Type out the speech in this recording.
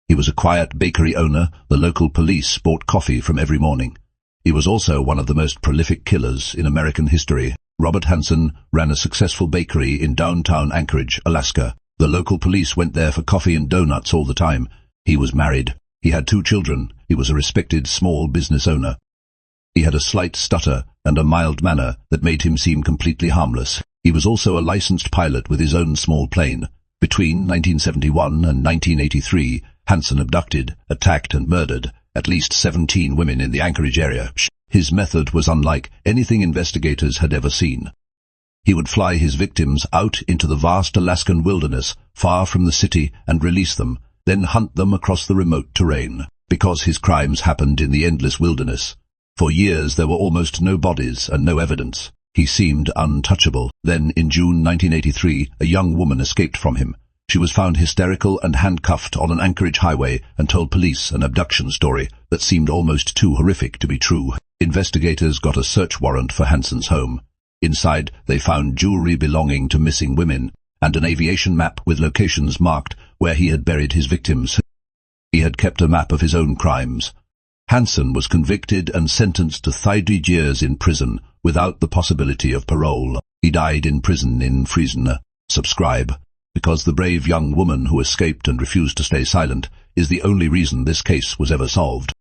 He was a quiet bakery owner. The local police bought coffee from every morning. He was also one of the most prolific killers in American history. Robert Hansen ran a successful bakery in downtown Anchorage, Alaska. The local police went there for coffee and donuts all the time. He was married. He had 2 children. He was a respected small business owner. He had a slight stutter and a mild manner that made him seem completely harmless. He was also a licensed pilot with his own small plane. Between 1971 and 1983, Hansen abducted, attacked and murdered at least 17 women in the Anchorage area. His method was unlike anything investigators had ever seen. He would fly his victims out into the vast Alaskan wilderness, far from the city, and release them, then hunt them across the remote terrain. Because his crimes happened in the endless wilderness, for years there were almost no bodies and no evidence. He seemed untouchable. Then, in June 1983, a young woman escaped from him. She was found hysterical and handcuffed on an Anchorage highway and told police an abduction story that seemed almost too horrific to be true. Investigators got a search warrant for Hansen's home. Inside, they found jewelry belonging to missing women and an aviation map with locations marked where he had buried his victims. He had kept a map of his own crimes. Hansen was convicted and sentenced to 30 years in prison without the possibility of parole. He died in prison in Friesen. Subscribe, because the brave young woman who escaped and refused to stay silent is the only reason this case was ever solved.